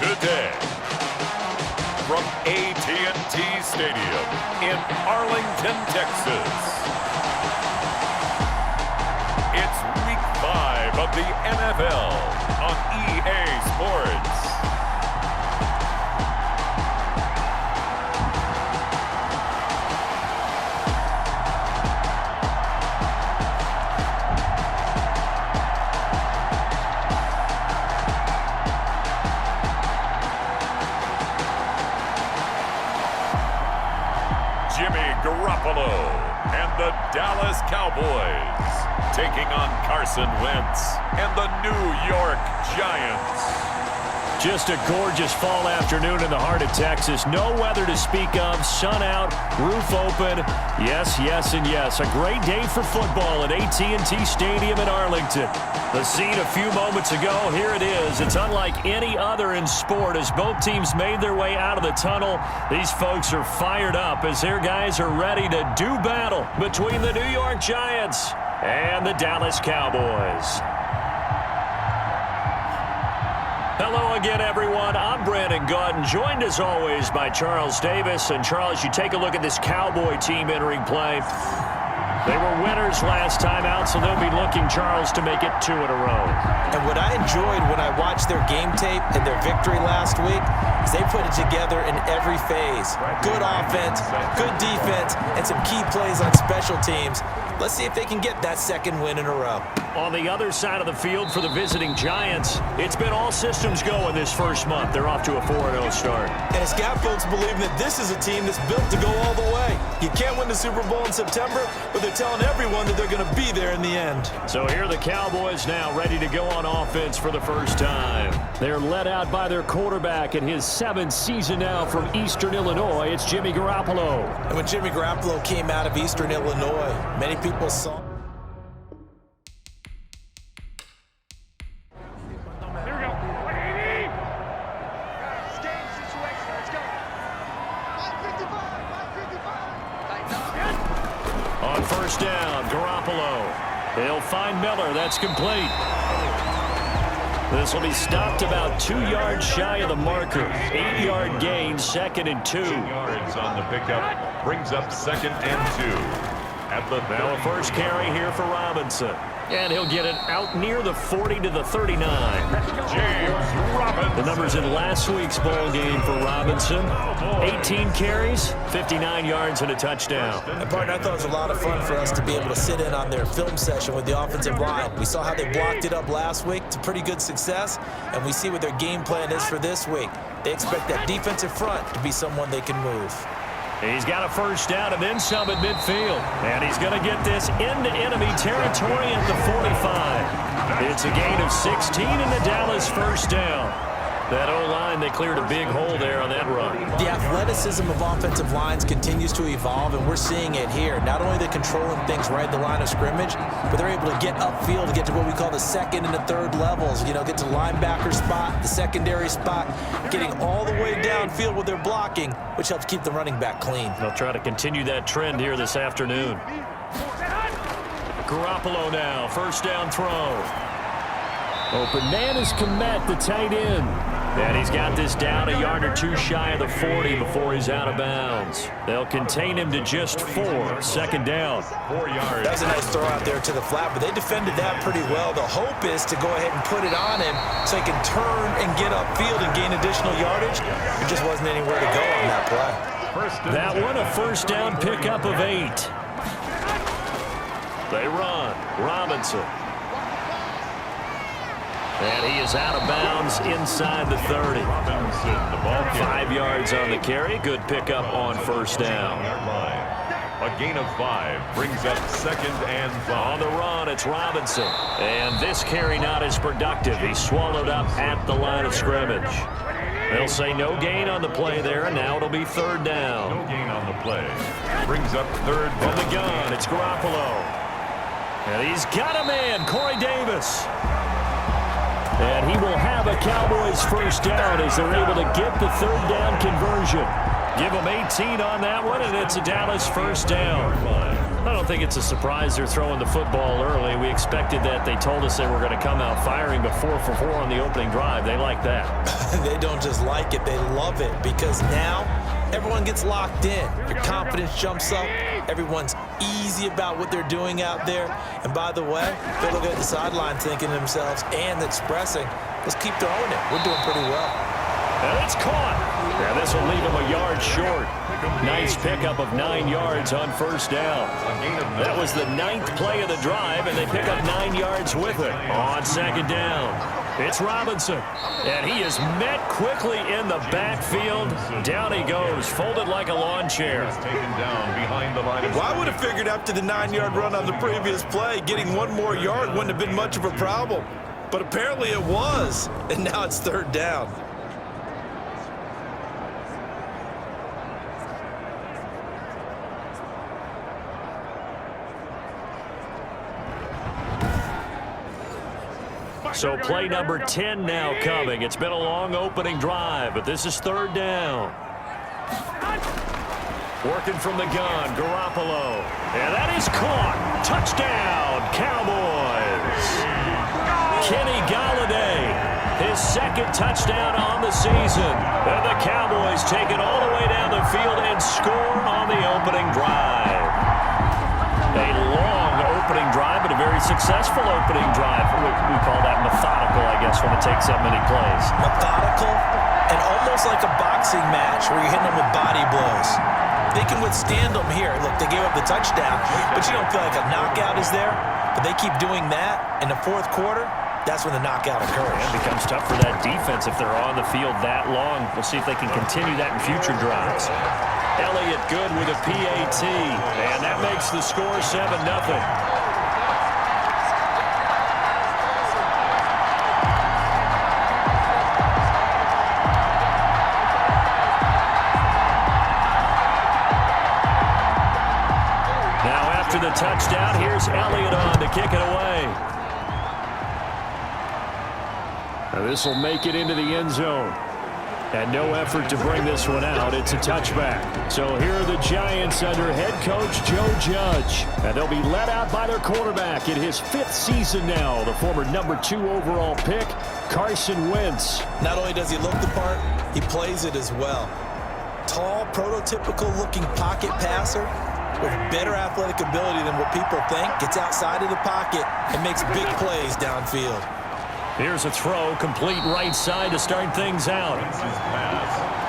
today. From AT&T Stadium in Arlington, Texas. It's Week 5 of the NFL on EA Sports. Garoppolo and the Dallas Cowboys taking on Carson Wentz and the New York Giants. Just a gorgeous fall afternoon in the heart of Texas. No weather to speak of. Sun out, roof open. Yes, yes, and yes. A great day for football at AT&T Stadium in Arlington. The scene a few moments ago, here it is. It's unlike any other in sport as both teams made their way out of the tunnel. These folks are fired up as their guys are ready to do battle between the New York Giants and the Dallas Cowboys. Hello again, everyone. I'm Brandon Gautin, joined as always by Charles Davis. And Charles, you take a look at this Cowboy team entering play. They were winners last time out, so they'll be looking, Charles, to make it 2 in a row. And what I enjoyed when I watched their game tape and their victory last week is they put it together in every phase. Good offense, good defense, and some key plays on special teams. Let's see if they can get that second win in a row. On the other side of the field for the visiting Giants, it's been all systems go in this first month. They're off to a 4-0 start. And it's got folks believing that this is a team that's built to go all the way. You can't win the Super Bowl in September, but they're telling everyone that they're going to be there in the end. So here are the Cowboys now ready to go on offense for the first time. They're led out by their quarterback in his 7th season now from Eastern Illinois. It's Jimmy Garoppolo. And when Jimmy Garoppolo came out of Eastern Illinois, many people saw... On first down, Garoppolo. He'll find Miller. That's complete. This will be stopped about 2 yards shy of the marker. 8-yard gain, 2nd and 2. 2 yards on the pickup brings up 2nd and 2. Now a first carry here for Robinson. And he'll get it out near the 40 to the 39. James Robinson. The numbers in last week's ball game for Robinson. 18 carries, 59 yards, and a touchdown. And partner, I thought it was a lot of fun for us to be able to sit in on their film session with the offensive line. We saw how they blocked it up last week. It's a pretty good success, and we see what their game plan is for this week. They expect that defensive front to be someone they can move. He's got a first down and then some at midfield. And he's going to get this into enemy territory at the 45. It's a gain of 16 in the Dallas first down. That O-line, they cleared a big hole there on that run. The athleticism of offensive lines continues to evolve, and we're seeing it here. Not only are they controlling things right at the line of scrimmage, but they're able to get upfield to get to what we call the 2nd and the 3rd levels. You know, get to linebacker spot, the secondary spot, getting all the way downfield with their blocking, which helps keep the running back clean. They'll try to continue that trend here this afternoon. Garoppolo now, first down throw. Open man is Kmet, the tight end. And he's got this down a yard or 2 shy of the 40 before he's out of bounds. They'll contain him to just 4. 2nd down. 4 yards. That was a nice throw out there to the flat, but they defended that pretty well. The hope is to go ahead and put it on him so he can turn and get upfield and gain additional yardage. There just wasn't anywhere to go on that play. That one, a first down pickup of 8. They run. Robinson. And he is out of bounds inside the 30. 5 yards on the carry. Good pickup on first down. A gain of 5 brings up 2nd and 5. On the run, it's Robinson. And this carry not as productive. He's swallowed up at the line of scrimmage. They'll say no gain on the play there, and now it'll be 3rd down. No gain on the play. Brings up 3rd From the gun, it's Garoppolo. And he's got a man, Corey Davis. And he will have a Cowboys first down as they're able to get the 3rd down conversion. Give them 18 on that one, and it's a Dallas first down. I don't think it's a surprise they're throwing the football early. We expected that. They told us they were going to come out firing, but 4 for 4 on the opening drive. They like that. They don't just like it, they love it, because now everyone gets locked in. Your confidence jumps up. Everyone's easy about what they're doing out there. And by the way, they're looking at the sideline thinking to themselves and expressing, let's keep throwing it. We're doing pretty well. And it's caught. And this will leave him a yard short. Nice pickup of 9 yards on first down. That was the 9th play of the drive, and they pick up 9 yards with it on second down. It's Robinson, and he is met quickly in the backfield. Down he goes, folded like a lawn chair. Well, I would have figured after the 9-yard run on the previous play, getting 1 more yard wouldn't have been much of a problem. But apparently it was, and now it's third down. So play number 10 now coming. It's been a long opening drive, but this is third down. Working from the gun, Garoppolo. And that is caught. Touchdown, Cowboys. Kenny Galladay, his second touchdown on the season. And the Cowboys take it all the way down the field and score on the opening drive. A long opening drive, but a very successful opening drive. We call that methodical, I guess, when it takes that many plays. Methodical and almost like a boxing match where you're hitting them with body blows. They can withstand them here. Look, they gave up the touchdown, but you don't feel like a knockout is there. But they keep doing that in the fourth quarter. That's when the knockout occurs. It becomes tough for that defense if they're on the field that long. We'll see if they can continue that in future drives. Elliott good with a PAT, and that makes the score 7-0. Now after the touchdown, here's Elliott on to kick it away. Now this will make it into the end zone. And no effort to bring this one out. It's a touchback. So here are the Giants under head coach Joe Judge. And they'll be led out by their quarterback in his 5th season now. The former number 2 overall pick, Carson Wentz. Not only does he look the part, he plays it as well. Tall, prototypical-looking pocket passer with better athletic ability than what people think. Gets outside of the pocket and makes big plays downfield. Here's a throw, complete right side to start things out.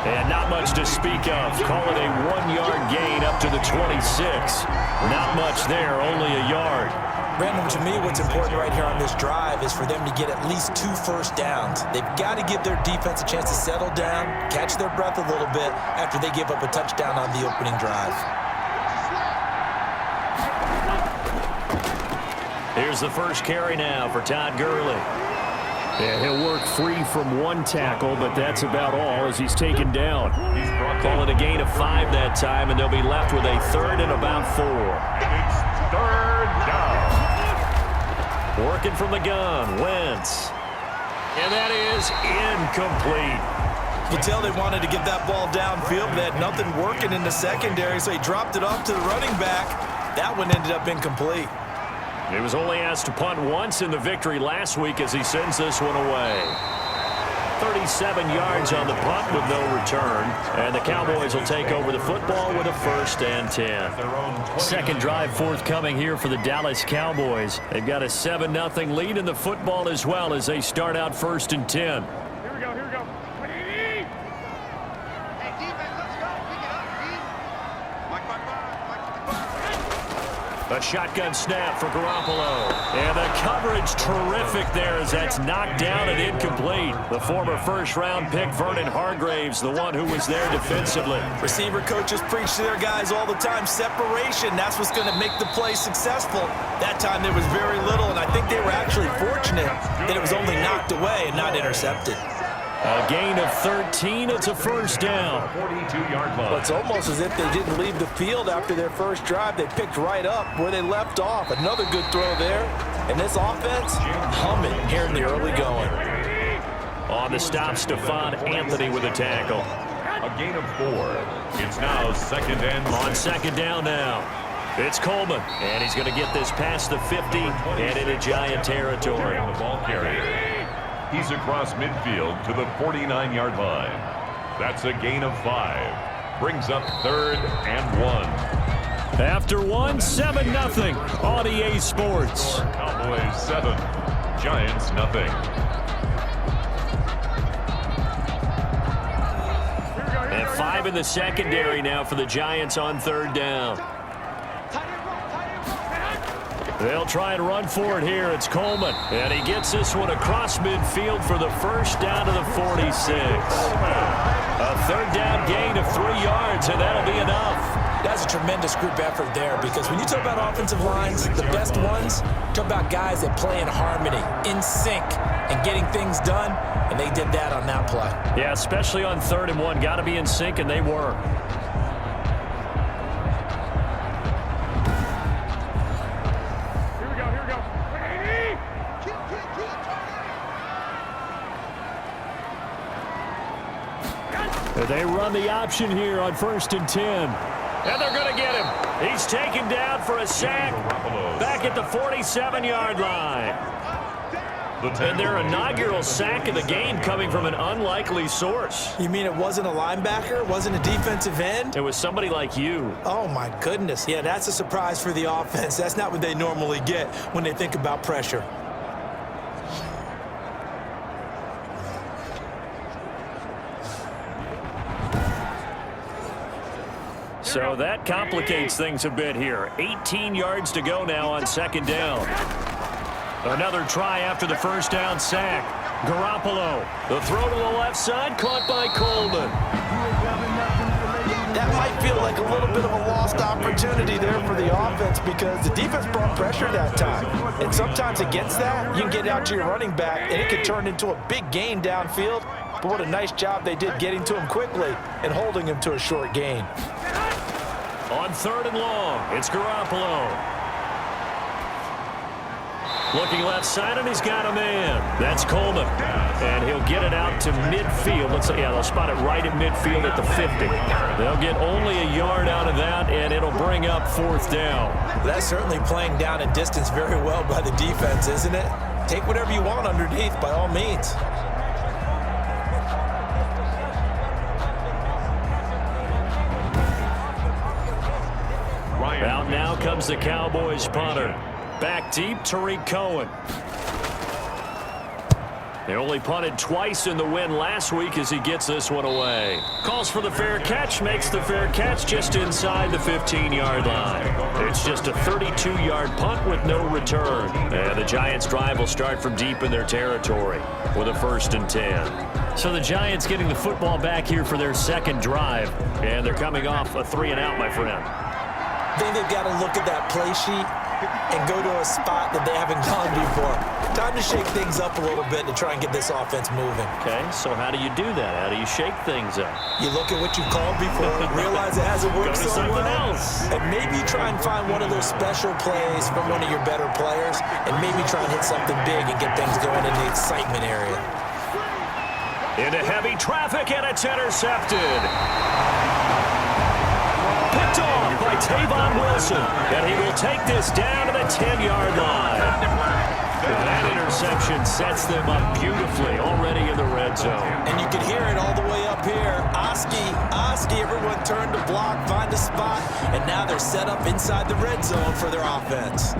And not much to speak of. Call it a 1-yard gain up to the 26. Not much there, only a yard. Brandon, to me, what's important right here on this drive is for them to get at least 2 first downs. They've got to give their defense a chance to settle down, catch their breath a little bit after they give up a touchdown on the opening drive. Here's the first carry now for Todd Gurley. Yeah, he'll work free from 1 tackle, but that's about all as he's taken down. Call it a gain of 5 that time, and they'll be left with a 3rd and about 4. It's third down. Working from the gun, Wentz. And that is incomplete. You can tell they wanted to get that ball downfield, but they had nothing working in the secondary, so he dropped it off to the running back. That one ended up incomplete. He was only asked to punt once in the victory last week as he sends this one away. 37 yards on the punt with no return. And the Cowboys will take over the football with a 1st and 10. Second drive forthcoming here for the Dallas Cowboys. They've got a 7-0 lead in the football as well as they start out 1st and 10. Here we go, here we go. Hey, defense, let's go. Pick it up, Pete. A shotgun snap for Garoppolo. And the coverage terrific there as that's knocked down and incomplete. The former first-round pick, Vernon Hargreaves, the one who was there defensively. Receiver coaches preach to their guys all the time. Separation, that's what's going to make the play successful. That time there was very little, and I think they were actually fortunate that it was only knocked away and not intercepted. A gain of 13. It's a first down. 42-yard line. It's almost as if they didn't leave the field after their first drive. They picked right up where they left off. Another good throw there. And this offense, humming here in the early going. On the stop, Stephon Anthony with a tackle. A gain of 4. It's now 2nd and 6. On second down now. It's Coleman, and he's going to get this past the 50 and into Giant territory. The ball carrier. He's across midfield to the 49-yard line. That's a gain of 5. Brings up 3rd and 1. After 7-0 on EA Sports. Cowboys 7, Giants 0. And 5 in the secondary now for the Giants on 3rd down. They'll try and run for it here. It's Coleman, and he gets this one across midfield for the first down to the 46. A 3rd down gain of 3 yards, and that'll be enough. That's a tremendous group effort there, because when you talk about offensive lines, the best ones, talk about guys that play in harmony, in sync, and getting things done, and they did that on that play. Yeah, especially on 3rd and 1. Got to be in sync, and they were. They run the option here on 1st and 10. And they're going to get him. He's taken down for a sack back at the 47-yard line. And their inaugural sack of the game coming from an unlikely source. You mean it wasn't a linebacker? Wasn't a defensive end? It was somebody like you. Oh, my goodness. Yeah, that's a surprise for the offense. That's not what they normally get when they think about pressure. So that complicates things a bit here. 18 yards to go now on 2nd down. Another try after the 1st down sack. Garoppolo, the throw to the left side, caught by Coleman. That might feel like a little bit of a lost opportunity there for the offense, because the defense brought pressure that time. And sometimes against that, you can get out to your running back, and it can turn into a big gain downfield. But what a nice job they did getting to him quickly and holding him to a short gain. On 3rd and long, it's Garoppolo. Looking left side, and he's got a man. That's Coleman. And he'll get it out to midfield. They'll spot it right at midfield at the 50. They'll get only a yard out of that, and it'll bring up 4th down. That's certainly playing down in distance very well by the defense, isn't it? Take whatever you want underneath, by all means. Out now comes the Cowboys punter. Back deep, Tariq Cohen. They only punted twice in the win last week as he gets this one away. Calls for the fair catch, makes the fair catch just inside the 15-yard line. It's just a 32-yard punt with no return. And the Giants' drive will start from deep in their territory with a 1st and 10. So the Giants getting the football back here for their 2nd drive. And they're coming off a 3-and-out, my friend. I think they've got to look at that play sheet and go to a spot that they haven't gone before. Time to shake things up a little bit to try and get this offense moving. Okay, so how do you do that? How do you shake things up? You look at what you've called before, realize it hasn't worked so well, and maybe try and find one of those special plays from one of your better players, and maybe try and hit something big and get things going in the excitement area. Into heavy traffic, and it's intercepted. Picked off by Tavon Wilson, and he will take this down to the 10-yard line. That interception sets them up beautifully already in the red zone. And you can hear it all the way up here. Oski, everyone turned to block, find a spot, and now they're set up inside the red zone for their offense.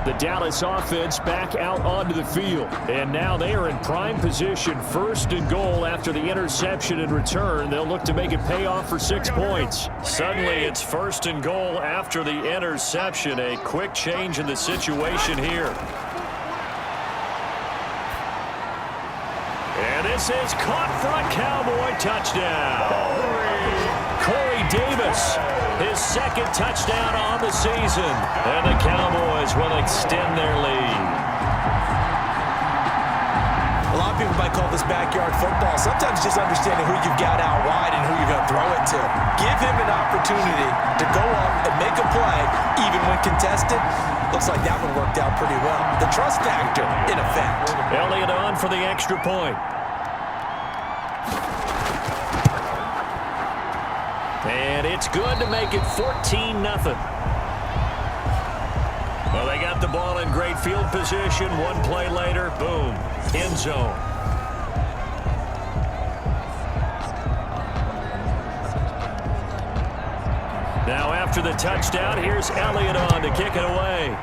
The Dallas offense back out onto the field, and now they are in prime position, 1st and goal after the interception and return. They'll look to make it pay off for 6 points. Suddenly it's 1st and goal after the interception. A quick change in the situation here. And this is caught for a Cowboy touchdown. Corey Davis, his 2nd touchdown on the season. And the Cowboys will extend their lead. A lot of people might call this backyard football. Sometimes just understanding who you've got out wide and who you're going to throw it to. Give him an opportunity to go up and make a play, even when contested. Looks like that one worked out pretty well. The trust factor, in effect. Elliott on for the extra point. And it's good to make it 14-0. they got the ball in great field position. One play later, boom, end zone. Now after the touchdown, here's Elliott on to kick it away.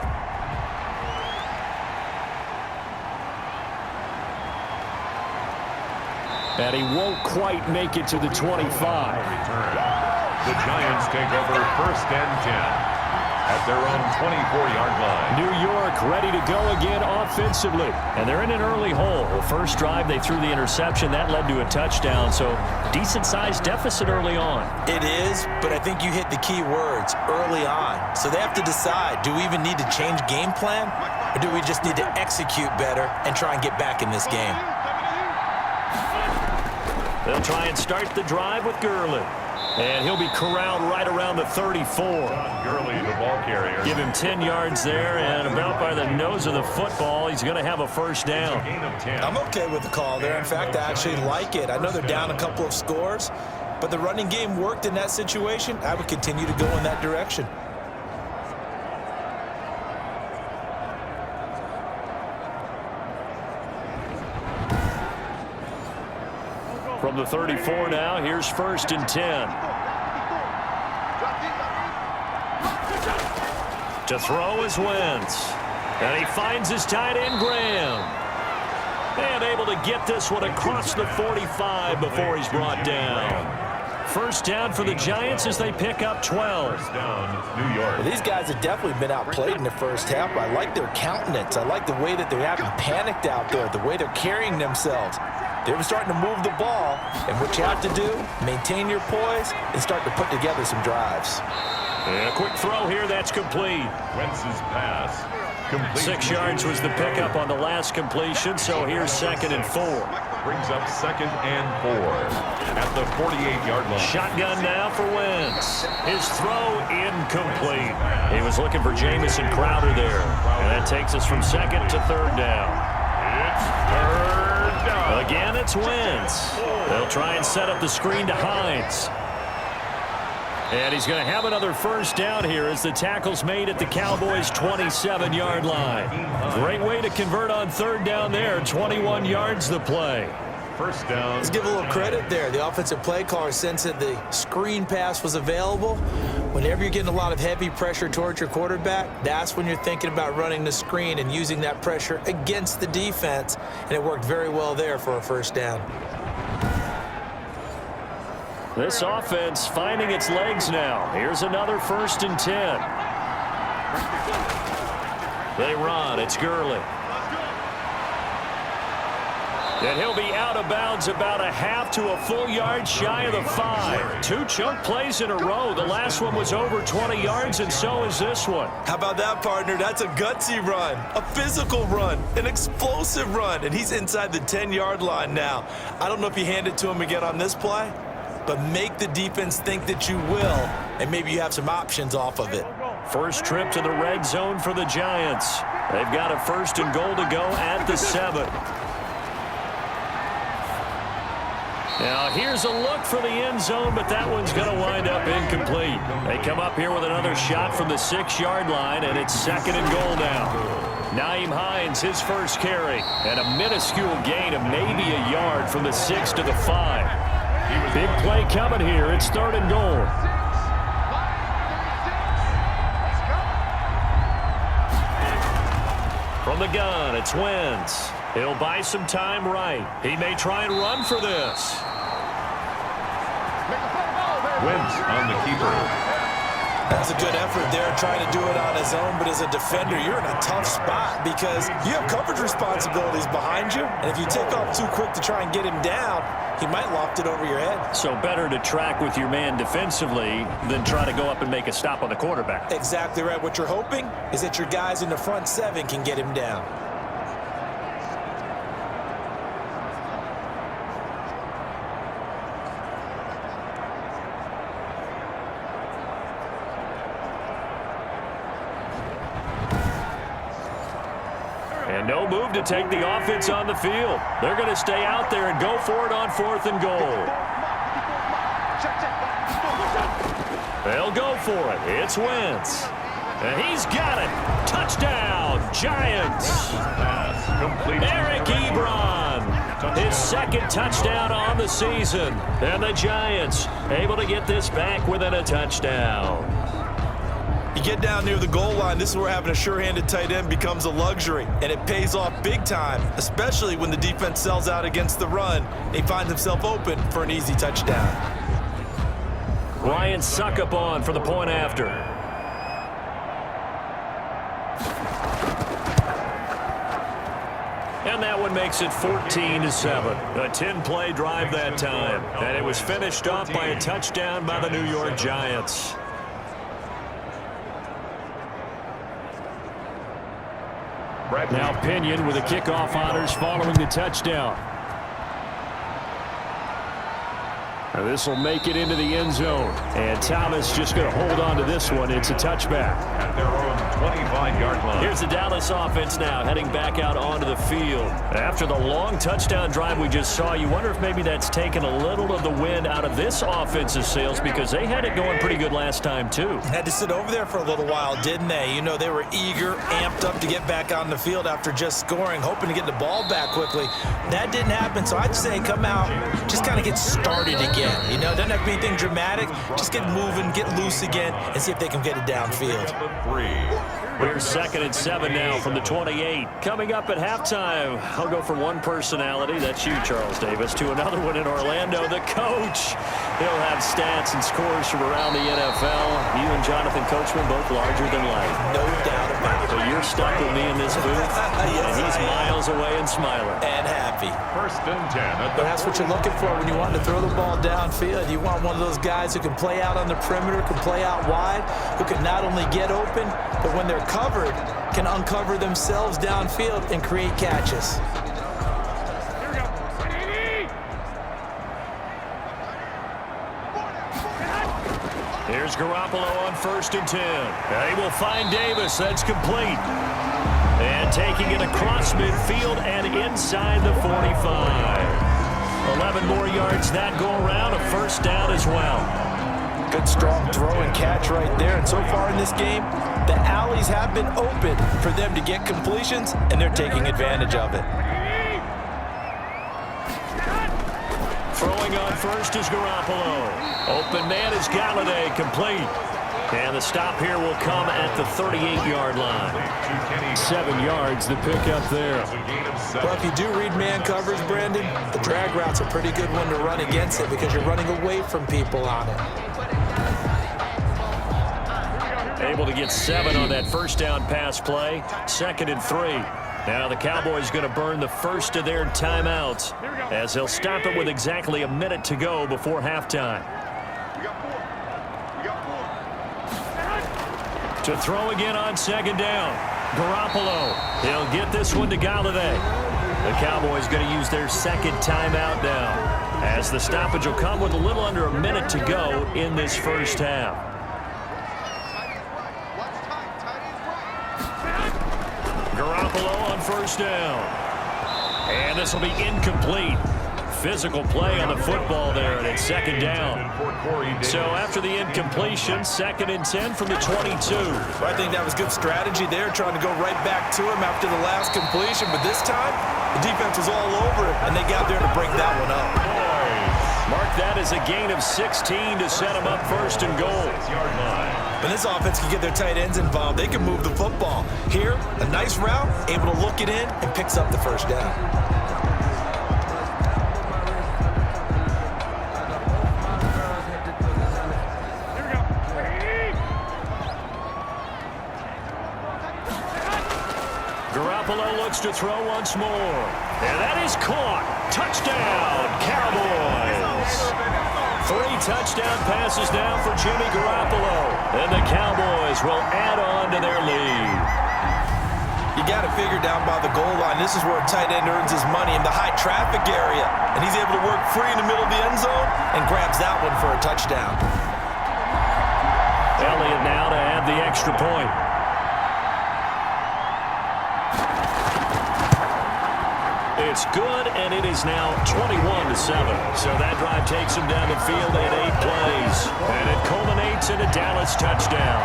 And he won't quite make it to the 25. The Giants take over 1st and 10 at their own 24-yard line. New York ready to go again offensively. And they're in an early hole. First drive, they threw the interception. That led to a touchdown. So decent-sized deficit early on. It is, but I think you hit the key words, early on. So they have to decide, do we even need to change game plan? Or do we just need to execute better and try and get back in this game? They'll try and start the drive with Gurley. And he'll be corralled right around the 34. Todd Gurley, the ball carrier. Give him 10 yards there, and about by the nose of the football, he's going to have a first down. Gain of 10. I'm okay with the call there. In fact, I actually like it. I know they're down a couple of scores, but the running game worked in that situation. I would continue to go in that direction. From the 34 now, here's 1st and 10. To throw is Wentz. And he finds his tight end, Graham. And able to get this one across the 45 before he's brought down. First down for the Giants as they pick up 12. First down, New York. Well, these guys have definitely been outplayed in the first half. I like their countenance. I like the way that they haven't panicked out there, the way they're carrying themselves. They're starting to move the ball, and what you have to do, maintain your poise and start to put together some drives. And a quick throw here, that's complete. Wentz's pass. Complete. 6 yards was the pickup on the last completion, so here's 2nd and 4. Brings up 2nd and 4 at the 48-yard line. Shotgun now for Wentz. His throw incomplete. He was looking for Jamison Crowder there. And that takes us from 2nd to 3rd down. It's 3rd down. Again, it's Wentz. They'll try and set up the screen to Hines. And he's going to have another first down here as the tackle's made at the Cowboys' 27-yard line. Great way to convert on 3rd down there. 21 yards the play. First down. Let's give a little credit there. The offensive play caller sensed that the screen pass was available. Whenever you're getting a lot of heavy pressure towards your quarterback, that's when you're thinking about running the screen and using that pressure against the defense. And it worked very well there for a first down. This offense finding its legs now. Here's another 1st and 10. They run. It's Gurley. And he'll be out of bounds about a half to a full yard shy of the 5. 2 chunk plays in a row. The last one was over 20 yards, and so is this one. How about that, partner? That's a gutsy run, a physical run, an explosive run, and he's inside the 10-yard line now. I don't know if you hand it to him again on this play, but make the defense think that you will, and maybe you have some options off of it. First trip to the red zone for the Giants. They've got a 1st and goal to go at the 7. Now here's a look for the end zone, but that one's going to wind up incomplete. They come up here with another shot from the 6-yard line, and it's 2nd and goal now. Nyheim Hines, his first carry, and a minuscule gain of maybe a yard from the 6 to the 5. Big play coming here. It's 3rd and goal. From the gun, it's Wentz. He'll buy some time right. He may try and run for this. Wentz on the keeper. That's a good effort there, trying to do it on his own, but as a defender, you're in a tough spot because you have coverage responsibilities behind you, and if you take off too quick to try and get him down, he might loft it over your head. So better to track with your man defensively than try to go up and make a stop on the quarterback. Exactly right. What you're hoping is that your guys in the front 7 can get him down. And no move to take the offense on the field. They're going to stay out there and go for it on 4th and goal. They'll go for it. It's Wentz. And he's got it. Touchdown, Giants. Eric Ebron, his second touchdown on the season. And the Giants able to get this back within a touchdown. You get down near the goal line, this is where having a sure-handed tight end becomes a luxury, and it pays off big time, especially when the defense sells out against the run. He finds himself open for an easy touchdown. Ryan Succop for the point after. And that one makes it 14-7. A 10-play drive that time. And it was finished off by a touchdown by the New York Giants. Now Pinion with the kickoff honors following the touchdown. This will make it into the end zone. And Thomas just going to hold on to this one. It's a touchback. At their own 25-yard line. Here's the Dallas offense now heading back out onto the field. After the long touchdown drive we just saw, you wonder if maybe that's taken a little of the wind out of this offense's sails because they had it going pretty good last time too. Had to sit over there for a little while, didn't they? You know, they were eager, amped up to get back on the field after just scoring, hoping to get the ball back quickly. That didn't happen, so I'd say come out, just kind of get started again. You know, doesn't have to be anything dramatic. Just get moving, get loose again, and see if they can get it downfield. We're 2nd and 7 now from the 28. Coming up at halftime, I'll go from one personality, that's you, Charles Davis, to another one in Orlando, the coach. He'll have stats and scores from around the NFL. You and Jonathan Coachman both larger than life. No doubt about it. So you're stuck with me in this booth, and he's miles away and smiling. And happy. 1st and 10. But that's what you're looking for when you want to throw the ball downfield. You want one of those guys who can play out on the perimeter, can play out wide, who can not only get open, but when they're covered, can uncover themselves downfield and create catches. Here's Garoppolo on 1st and 10. They will find Davis. That's complete. And taking it across midfield and inside the 45. 11 more yards that go around. A 1st down as well. Good strong throw and catch right there. And so far in this game, the alleys have been open for them to get completions, and they're taking advantage of it. Throwing on 1st is Garoppolo. Open man is Galladay, complete. And the stop here will come at the 38-yard line. 7 yards, the pickup there. Well, if you do read man coverage, Brandon, the drag route's a pretty good one to run against it because you're running away from people on it. Able to get 7 on that 1st down pass play. 2nd and 3. Now the Cowboys going to burn the first of their timeouts as they'll stop it with exactly a minute to go before halftime. To throw again on 2nd down. Garoppolo. He'll get this one to Galladay. The Cowboys going to use their 2nd timeout now as the stoppage will come with a little under a minute to go in this 1st half. Garoppolo on 1st down. And this will be incomplete. Physical play on the football there, and it's 2nd down. So after the incompletion, 2nd and 10 from the 22. I think that was good strategy there, trying to go right back to him after the last completion. But this time, the defense was all over it, and they got there to break that one up. Mark that as a gain of 16 to set them up 1st and goal. When this offense can get their tight ends involved, they can move the football. Here, a nice route, able to look it in, and picks up the 1st down. Garoppolo looks to throw once more. And that is caught. Touchdown, Cowboys. 3 touchdown passes now for Jimmy Garoppolo. And the Cowboys will add on to their lead. You got to figure down by the goal line, this is where a tight end earns his money in the high traffic area. And he's able to work free in the middle of the end zone and grabs that one for a touchdown. Elliott now to add the extra point. It's good, and it is now 21-7. So that drive takes him down the field in 8 plays. And it culminates in a Dallas touchdown.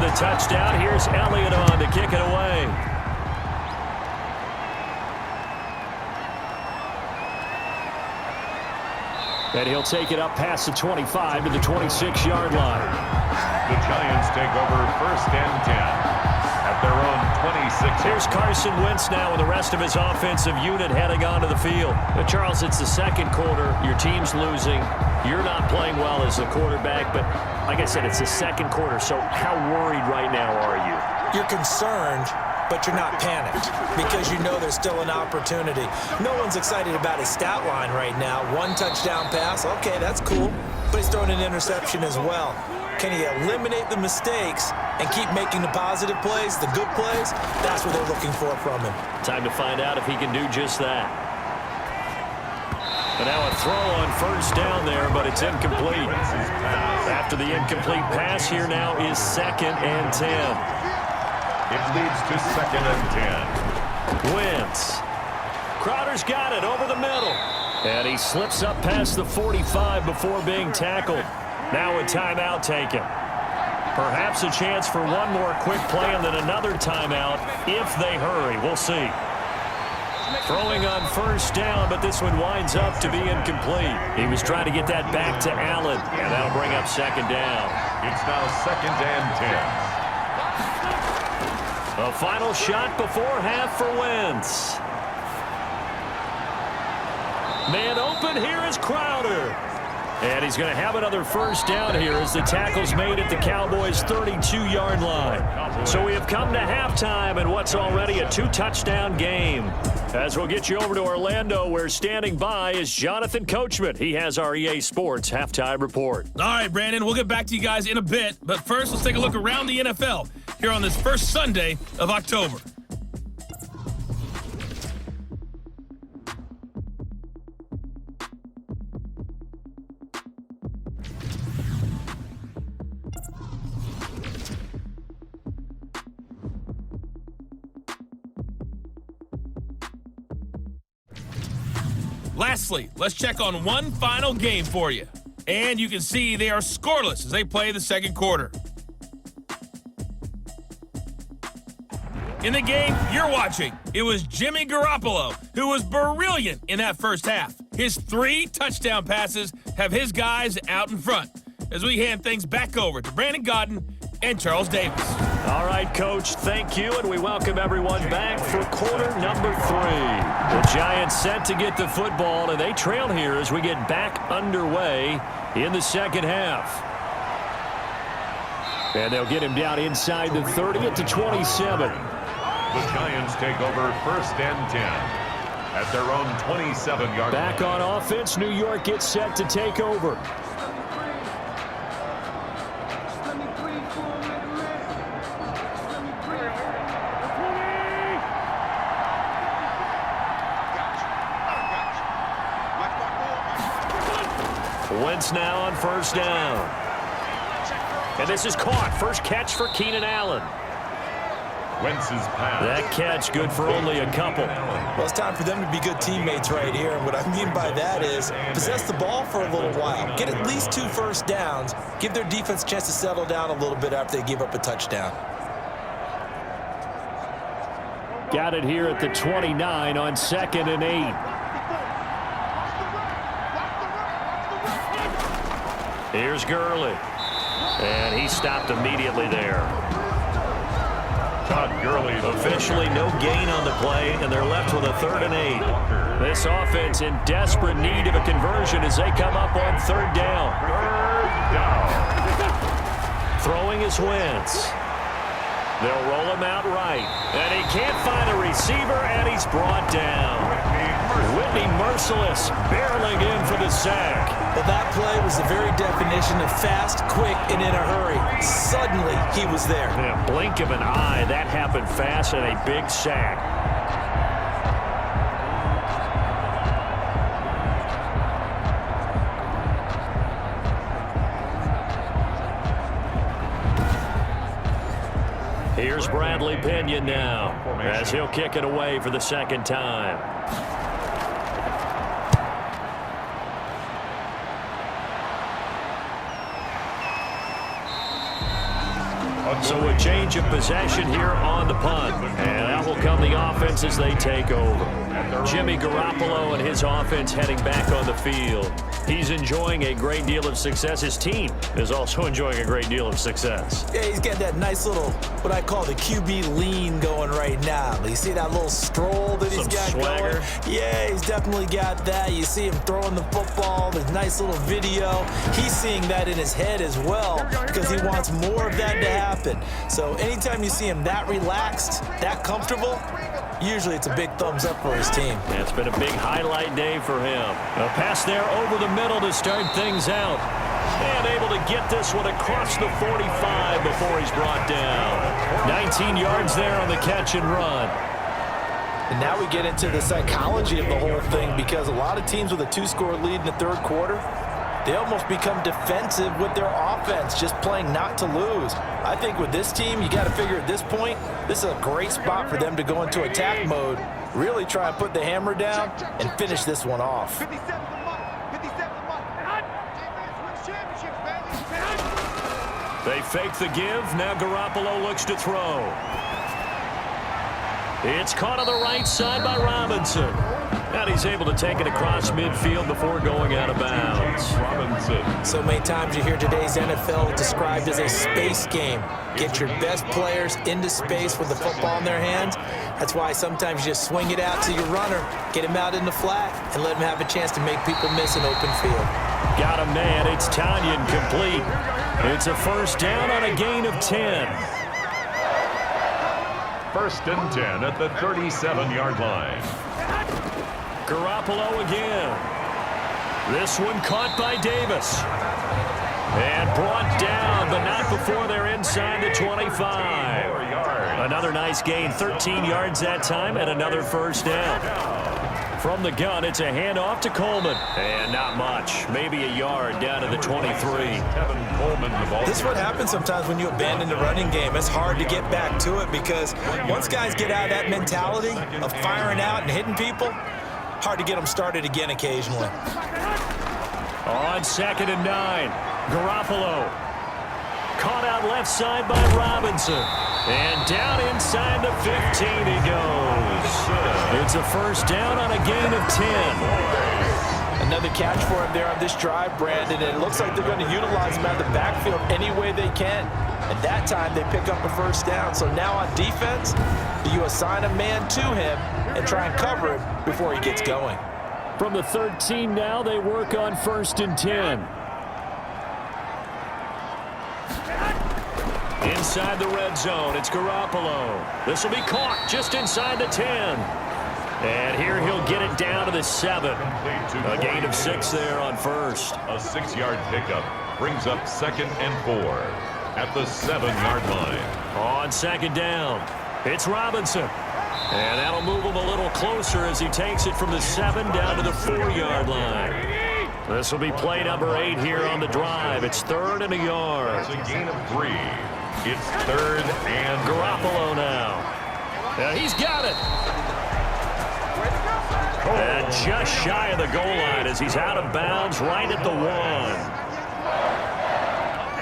the touchdown. Here's Elliott on to kick it away. And he'll take it up past the 25 to the 26-yard line. The Giants take over 1st and 10 at their own 26. Here's Carson Wentz now with the rest of his offensive unit heading onto the field. But Charles, it's the second quarter. Your team's losing. You're not playing well as the quarterback. But like I said, it's the second quarter. So how worried right now are you? You're concerned, but you're not panicked because you know there's still an opportunity. No one's excited about his stat line right now. 1 touchdown pass, okay, that's cool. But he's throwing an interception as well. Can he eliminate the mistakes and keep making the positive plays, the good plays? That's what they're looking for from him. Time to find out if he can do just that. And now a throw on 1st down there, but it's incomplete. After the incomplete pass, here now is 2nd and 10. It leads to 2nd and 10. Wentz. Crowder's got it over the middle. And he slips up past the 45 before being tackled. Now a timeout taken. Perhaps a chance for one more quick play and then another timeout if they hurry. We'll see. Throwing on 1st down, but this one winds up to be incomplete. He was trying to get that back to Allen, and that'll bring up 2nd down. It's now 2nd and 10. A final shot before half for Wentz. Man open, here is Crowder. And he's going to have another 1st down here as the tackle's made at the Cowboys' 32-yard line. So we have come to halftime in what's already a 2-touchdown game. As we'll get you over to Orlando, where standing by is Jonathan Coachman. He has our EA Sports halftime report. All right, Brandon, we'll get back to you guys in a bit. But first, let's take a look around the NFL here on this first Sunday of October. Lastly, let's check on one final game for you. And you can see they are scoreless as they play the second quarter. In the game you're watching, it was Jimmy Garoppolo who was brilliant in that first half. His 3 touchdown passes have his guys out in front as we hand things back over to Brandon Godden and Charles Davis. All right, Coach, thank you, and we welcome everyone back for quarter number 3. The Giants set to get the football, and they trail here as we get back underway in the second half. And they'll get him down inside the 30 at the 27. The Giants take over 1st and 10 at their own 27-yard line. Back on offense, New York gets set to take over. Wentz now on 1st down. And this is caught. First catch for Keenan Allen. Wentz's pass. That catch good for only a couple. Well, it's time for them to be good teammates right here. And what I mean by that is possess the ball for a little while. Get at least 2 first downs. Give their defense a chance to settle down a little bit after they give up a touchdown. Got it here at the 29 on 2nd and 8. Here's Gurley. And he stopped immediately there. Todd Gurley. Officially no gain on the play, and they're left with a 3rd and 8. This offense in desperate need of a conversion as they come up on 3rd down. 3rd down. Throwing is Wentz. They'll roll him out right. And he can't find a receiver, and he's brought down. Whitney Merciless barreling in for the sack. Well, that play was the very definition of fast, quick, and in a hurry. Suddenly, he was there. In a blink of an eye, that happened fast and a big sack. Here's Bradley Pinion now as he'll kick it away for the 2nd time. So a change of possession here on the punt. And out will come the offense as they take over. Jimmy Garoppolo and his offense heading back on the field. He's enjoying a great deal of success. His team is also enjoying a great deal of success. Yeah, he's got that nice little, what I call the QB lean going right now. You see that little stroll that he's got swagger going? Yeah, he's definitely got that. You see him throwing the football, the nice little video. He's seeing that in his head as well because he wants more of that to happen. So anytime you see him that relaxed, that comfortable, usually it's a big thumbs up for his team. Yeah, it's been a big highlight day for him. A pass there over the middle to start things out. And able to get this one across the 45 before he's brought down. 19 yards there on the catch and run. And now we get into the psychology of the whole thing because a lot of teams with a 2-score lead in the third quarter, they almost become defensive with their offense, just playing not to lose. I think with this team, you got to figure at this point, this is a great spot for them to go into attack mode, really try and put the hammer down and finish this one off. 57 the month. 57 the month. Defense wins championships, baby. They fake the give. Now Garoppolo looks to throw. It's caught on the right side by Robinson. And he's able to take it across midfield before going out of bounds. Robinson. So many times you hear today's NFL described as a space game. Get your best players into space with the football in their hands. That's why sometimes you just swing it out to your runner, get him out in the flat, and let him have a chance to make people miss an open field. Got him, man. It's Tanyan complete. It's a first down on a gain of 10. First and 10 at the 37-yard line. Garoppolo again. This one caught by Davis. And brought down, but not before they're inside the 25. Another nice gain, 13 yards that time, and another first down. From the gun, it's a handoff to Coleman. And not much, maybe a yard down to the 23. This is what happens sometimes when you abandon the running game. It's hard to get back to it because once guys get out of that mentality of firing out and hitting people, hard to get them started again occasionally. On 2nd and 9, Garoppolo. Caught out left side by Robinson. And down inside the 15 he goes. It's a first down on a gain of 10. Another catch for him there on this drive, Brandon, and it looks like they're going to utilize him out of the backfield any way they can. And that time they pick up a first down. So now on defense, you assign a man to him and try and cover him before he gets going. From the 13 now, they work on 1st and 10. Inside the red zone, it's Garoppolo. This will be caught just inside the 10. And here he'll get it down to the 7. A gain of 6 there on first. A 6-yard pickup brings up 2nd and 4 at the 7-yard line. On 2nd down, it's Robinson. And that'll move him a little closer as he takes it from the 7 down to the 4-yard line. This will be play number 8 here on the drive. It's 3rd and a yard. It's a gain of 3. It's 3rd and Garoppolo now. Yeah, he's got it. And just shy of the goal line as he's out of bounds right at the 1.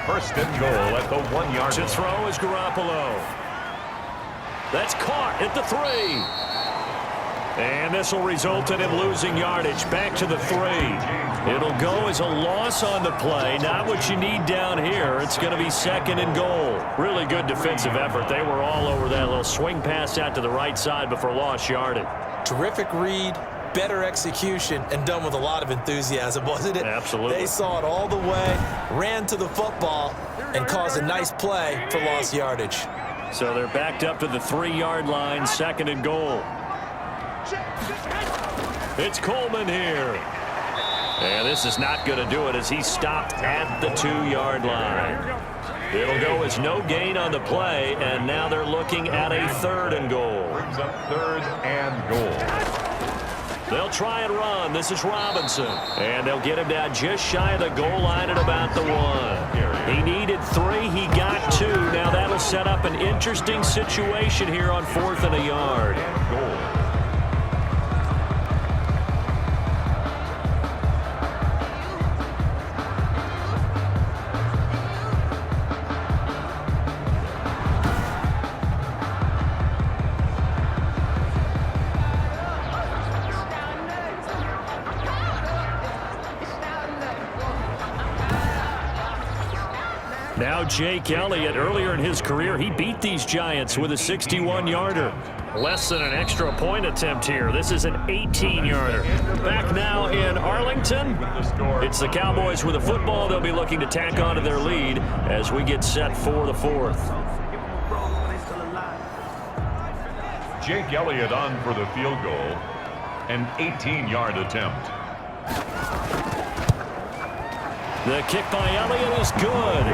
1st and goal at the 1-yard To line. throw is Garoppolo. That's caught at the 3. And this will result in him losing yardage back to the 3. It'll go as a loss on the play. Not what you need down here. It's going to be 2nd and goal. Really good defensive effort. They were all over that little swing pass out to the right side before lost yardage. Terrific read, better execution, and done with a lot of enthusiasm, wasn't it? Absolutely. They saw it all the way, ran to the football, and caused a nice play for lost yardage. So they're backed up to the 3-yard line, 2nd and goal. It's Coleman here. And this is not going to do it as he stopped at the 2-yard line. It'll go as no gain on the play, and now they're looking at a 3rd and goal. Brings up 3rd and goal. They'll try and run. This is Robinson. And they'll get him down just shy of the goal line at about the 1. He needed 3. He got 2. Now that'll set up an interesting situation here on 4th and a yard. Now Jake Elliott, earlier in his career, he beat these Giants with a 61-yarder. Less than an extra point attempt here. This is an 18-yarder. Back now in Arlington. It's the Cowboys with the football. They'll be looking to tack on to their lead as we get set for the fourth. Jake Elliott on for the field goal. An 18-yard attempt. The kick by Elliott is good.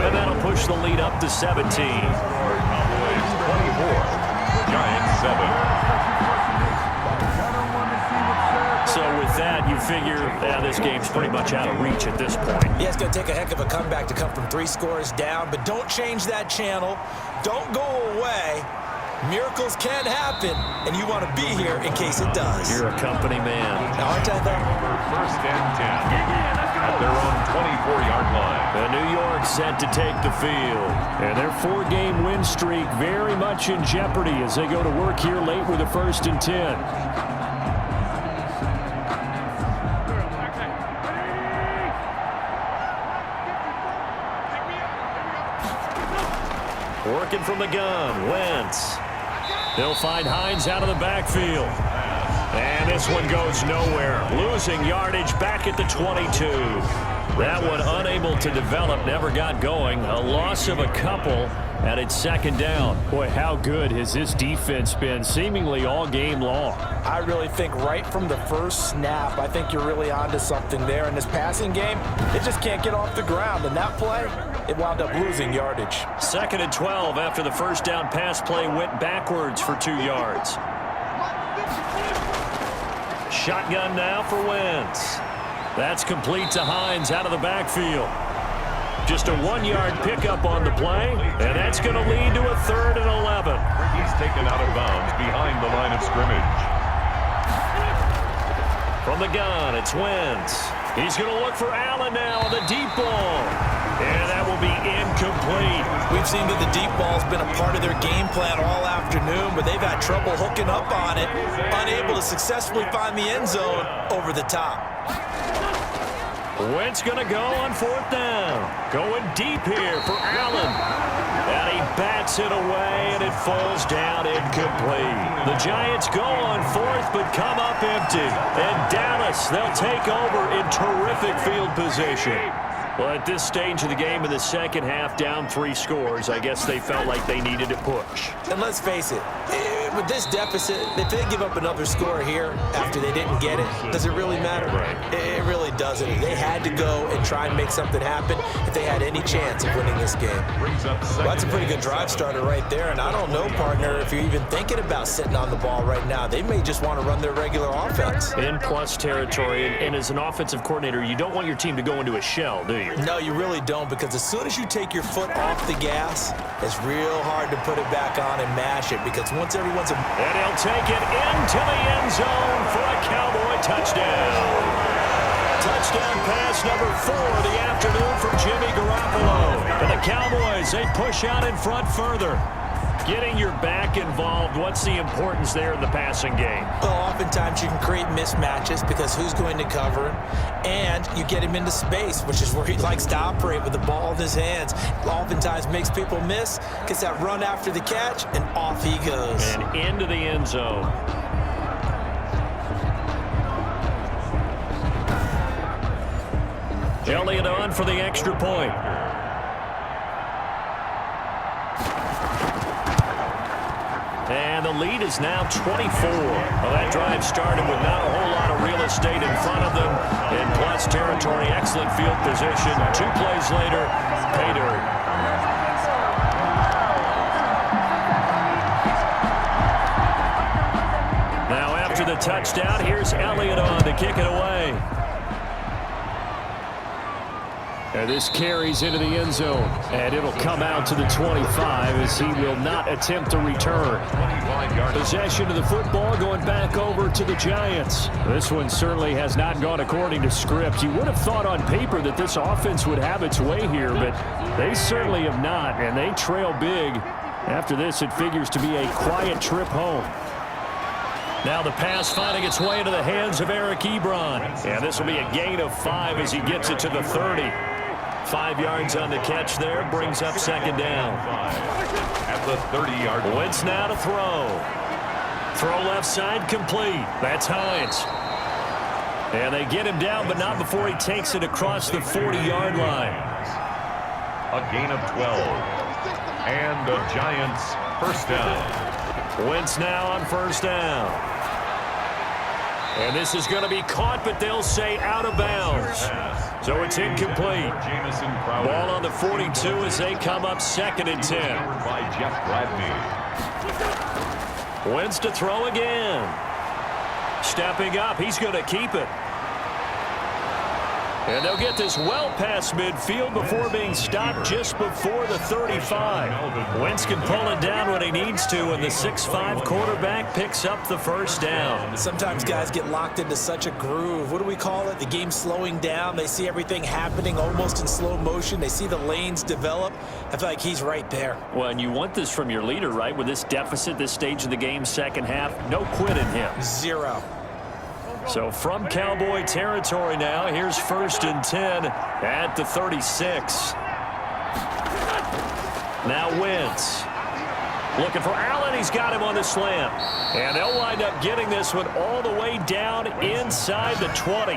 And that'll push the lead up to 17. Cowboys 24. Giants 7. So with that, you figure this game's pretty much out of reach at this point. Yeah, it's going to take a heck of a comeback to come from 3 scores down, but don't change that channel. Don't go away. Miracles can happen, and you want to be here in case it does. You're a company man. Now, aren't I, though? First and 10 at their own 24-yard line. New York set to take the field. And their 4-game win streak very much in jeopardy as they go to work here late with a 1st and 10. Working from the gun, Wentz. They'll find Hines out of the backfield. And this one goes nowhere. Losing yardage back at the 22. That one unable to develop, never got going. A loss of a couple, and it's 2nd down. Boy, how good has this defense been seemingly all game long? I really think right from the first snap, I think you're really onto something there. In this passing game, it just can't get off the ground. And that play, it wound up losing yardage. 2nd and 12 after the first down pass play went backwards for 2 yards. Shotgun now for Wentz. That's complete to Hines out of the backfield. Just a 1-yard pickup on the play, and that's going to lead to a 3rd and 11. He's taken out of bounds behind the line of scrimmage. From the gun, it's Wentz. He's going to look for Allen now on the deep ball. And that will be incomplete. We've seen that the deep ball's been a part of their game plan all afternoon, but they've had trouble hooking up on it, unable to successfully find the end zone over the top. Wentz going to go on 4th down. Going deep here for Allen. And he bats it away, and it falls down incomplete. The Giants go on 4th, but come up empty. And Dallas, they'll take over in terrific field position. Well, at this stage of the game in the second half, down 3 scores, I guess they felt like they needed to push. And let's face it, with this deficit, if they give up another score here after they didn't get it, does it really matter? Right. It really doesn't. They had to go and try and make something happen if they had any chance of winning this game. Well, that's a pretty good drive starter right there, and I don't know, partner, if you're even thinking about sitting on the ball right now. They may just want to run their regular offense. In plus territory, and as an offensive coordinator, you don't want your team to go into a shell, do you? No, you really don't, because as soon as you take your foot off the gas, it's real hard to put it back on and mash it, because once everyone's... And he'll take it into the end zone for a Cowboy touchdown. Touchdown pass number 4 of the afternoon for Jimmy Garoppolo. And the Cowboys, they push out in front further. Getting your back involved, what's the importance there in the passing game? Well, oftentimes you can create mismatches because who's going to cover him, and you get him into space, which is where he likes to operate with the ball in his hands. Oftentimes makes people miss, gets that run after the catch, and off he goes. And into the end zone. Elliott on for the extra point. And the lead is now 24. Well, that drive started with not a whole lot of real estate in front of them. In plus territory, excellent field position. 2 plays later, pay dirt. Now after the touchdown, here's Elliott on to kick it away. And this carries into the end zone, and it'll come out to the 25 as he will not attempt to return. Possession of the football going back over to the Giants. This one certainly has not gone according to script. You would have thought on paper that this offense would have its way here, but they certainly have not, and they trail big. After this, it figures to be a quiet trip home. Now the pass finding its way into the hands of Eric Ebron. And this will be a gain of 5 as he gets it to the 30. 5 yards on the catch there. Brings up second down. At the 30-yard line. Wentz now to throw. Throw left side complete. That's Hines. And they get him down, but not before he takes it across the 40-yard line. A gain of 12. And the Giants first down. Wentz now on first down. And this is going to be caught, but they'll say out of bounds. So it's incomplete. Ball on the 42 as they come up 2nd and 10. By Jeff Gladney. Wentz to throw again. Stepping up, he's going to keep it. And they'll get this well past midfield before being stopped just before the 35. Wentz can pull it down when he needs to, and the 6'5" quarterback picks up the first down. Sometimes guys get locked into such a groove. What do we call it? The game's slowing down. They see everything happening almost in slow motion. They see the lanes develop. I feel like he's right there. Well, and you want this from your leader, right? With this deficit, this stage of the game, second half, no quit in him. 0. So from Cowboy territory now, here's 1st and 10 at the 36. Now Wentz. Looking for Allen. He's got him on the slant. And they'll wind up getting this one all the way down inside the 20.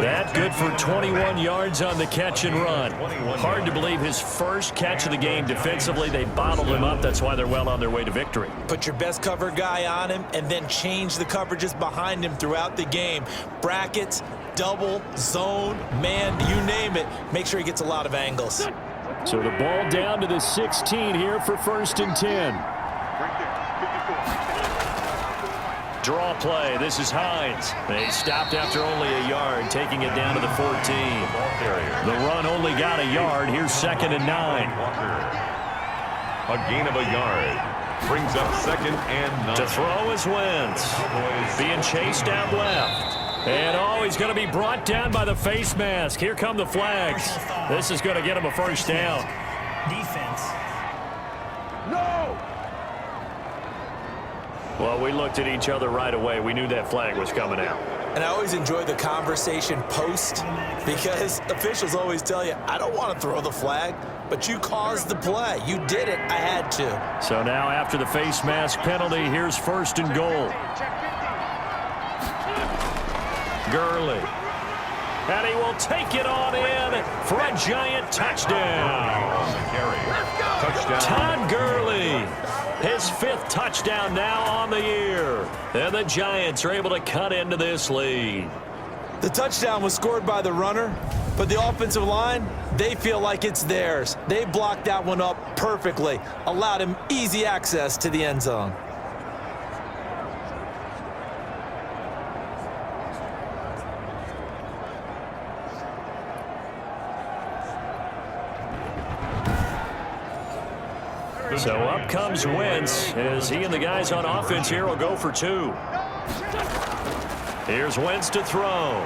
That good for 21 yards on the catch and run. Hard to believe his first catch of the game defensively. They bottled him up. That's why they're well on their way to victory. Put your best cover guy on him and then change the coverages behind him throughout the game. Brackets, double, zone, man, you name it. Make sure he gets a lot of angles. So the ball down to the 16 here for 1st and 10. Draw play. This is Hines. They stopped after only a yard, taking it down to the 14. The run only got a yard. Here's 2nd and 9. A gain of a yard. Brings up 2nd and 9. To throw is Wentz. Being chased out left. And oh, he's going to be brought down by the face mask. Here come the flags. This is going to get him a first down. Defense. No! Well, we looked at each other right away. We knew that flag was coming out. And I always enjoy the conversation post because officials always tell you, I don't want to throw the flag, but you caused the play. You did it. I had to. So now after the face mask penalty, here's 1st and goal. Gurley. And he will take it on in for a giant touchdown. Touchdown. Todd Gurley. His 5th touchdown now on the year. And the Giants are able to cut into this lead. The touchdown was scored by the runner, but the offensive line, they feel like it's theirs. They blocked that one up perfectly, allowed him easy access to the end zone. So up comes Wentz as he and the guys on offense here will go for 2. Here's Wentz to throw.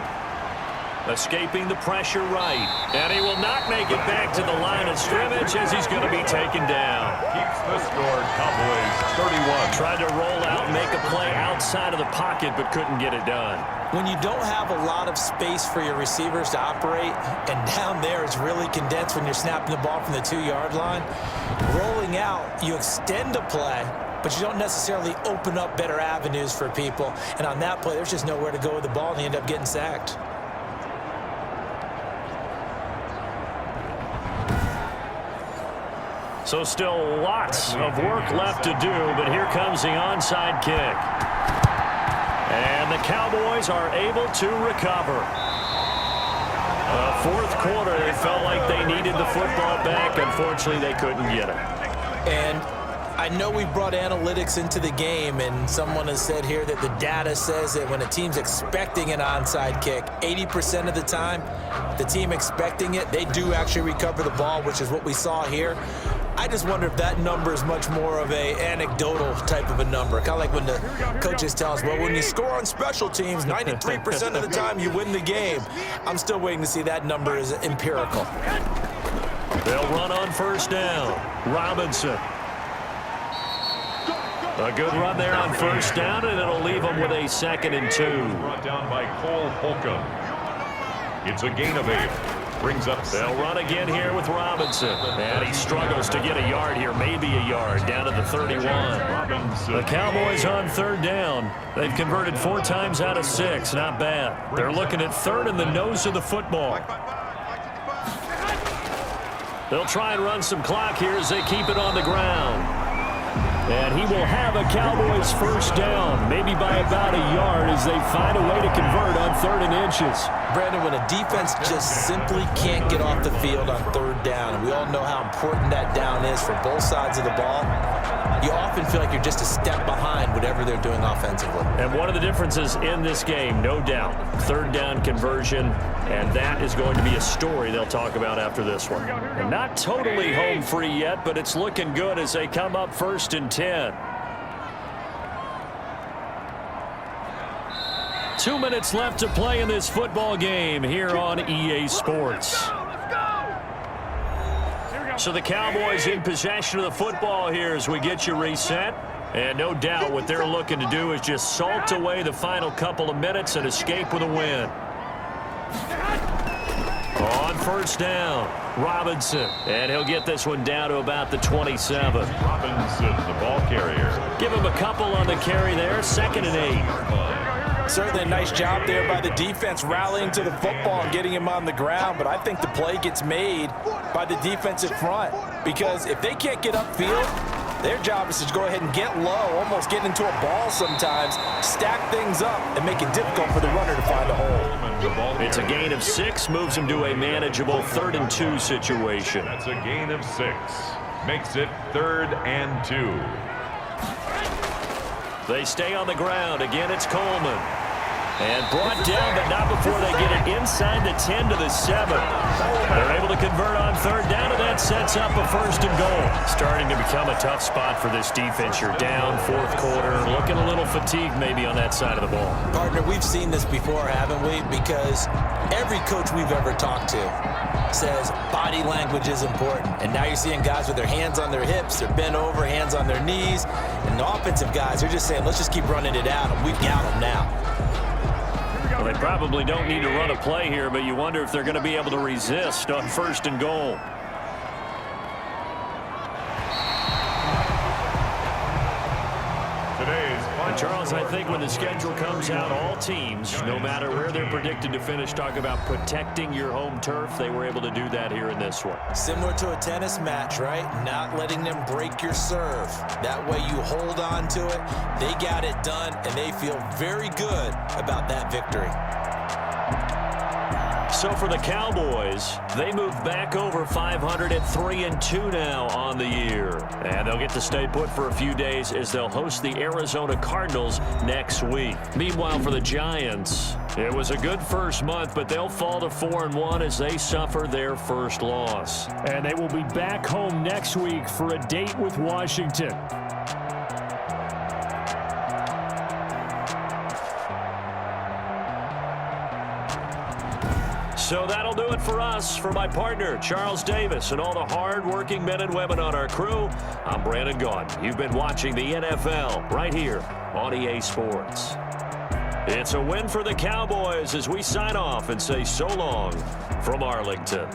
Escaping the pressure right. And he will not make it back to the line of scrimmage as he's going to be taken down. Keeps the score, Cowboys 31. Tried to roll out and make a play outside of the pocket, but couldn't get it done. When you don't have a lot of space for your receivers to operate, and down there it's really condensed when you're snapping the ball from the 2-yard line, rolling out, you extend a play, but you don't necessarily open up better avenues for people. And on that play, there's just nowhere to go with the ball, and they end up getting sacked. So still lots of work left to do, but here comes the onside kick. And the Cowboys are able to recover. Fourth quarter, they felt like they needed the football back. Unfortunately, they couldn't get it. And I know we brought analytics into the game, and someone has said here that the data says that when a team's expecting an onside kick, 80% of the time, the team expecting it, they do actually recover the ball, which is what we saw here. I just wonder if that number is much more of a anecdotal type of a number. Kind of like when the coaches tell us, well, when you score on special teams, 93% of the time you win the game. I'm still waiting to see that number is empirical. They'll run on first down. Robinson. A good run there on first down, and it'll leave them with a 2nd and 2. Brought down by Cole Holcomb. It's a gain of 8. brings up They'll run again here with Robinson. And he struggles to get a yard here, maybe a yard, down to the 31. The Cowboys on third down. They've converted 4 times out of 6. Not bad. They're looking at third in the nose of the football. They'll try and run some clock here as they keep it on the ground. And he will have a Cowboys first down, maybe by about a yard as they find a way to convert on 3rd and inches. Brandon, when a defense just simply can't get off the field on 3rd down, and we all know how important that down is for both sides of the ball, you often feel like you're just a step behind whatever they're doing offensively. And one of the differences in this game, no doubt, 3rd down conversion, and that is going to be a story they'll talk about after this one. And not totally home free yet, but it's looking good as they come up 1st and 10. 2 minutes left to play in this football game here on EA Sports. So the Cowboys in possession of the football here as we get you reset. And no doubt what they're looking to do is just salt away the final couple of minutes and escape with a win. On 1st down, Robinson. And he'll get this one down to about the 27. Robinson, the ball carrier. Give him a couple on the carry there, 2nd and 8. Certainly a nice job there by the defense rallying to the football and getting him on the ground, but I think the play gets made by the defensive front because if they can't get upfield, their job is to go ahead and get low, almost get into a ball sometimes, stack things up, and make it difficult for the runner to find a hole. It's a gain of 6, moves him to a manageable 3rd and 2 situation. That's a gain of 6. Makes it 3rd and 2. They stay on the ground. Again, it's Coleman. And brought down, but not before they get it inside the 10 to the 7. They're able to convert on 3rd down, and that sets up a 1st and goal. Starting to become a tough spot for this defense. You're down 4th quarter, looking a little fatigued maybe on that side of the ball. Partner, we've seen this before, haven't we? Because every coach we've ever talked to says body language is important. And now you're seeing guys with their hands on their hips, they're bent over, hands on their knees. And the offensive guys are just saying, let's just keep running it out, and we've got them now. Well, they probably don't need to run a play here, but you wonder if they're going to be able to resist on 1st and goal. And Charles, I think when the schedule comes out, all teams, no matter where they're predicted to finish, talk about protecting your home turf. They were able to do that here in this one. Similar to a tennis match, right? Not letting them break your serve. That way you hold on to it. They got it done, and they feel very good about that victory. So for the Cowboys, they move back over 500 at 3-2 now on the year. And they'll get to stay put for a few days as they'll host the Arizona Cardinals next week. Meanwhile, for the Giants, it was a good first month, but they'll fall to 4-1 as they suffer their first loss. And they will be back home next week for a date with Washington. So that'll do it for us. For my partner, Charles Davis, and all the hard-working men and women on our crew, I'm Brandon Gaudin. You've been watching the NFL right here on EA Sports. It's a win for the Cowboys as we sign off and say so long from Arlington.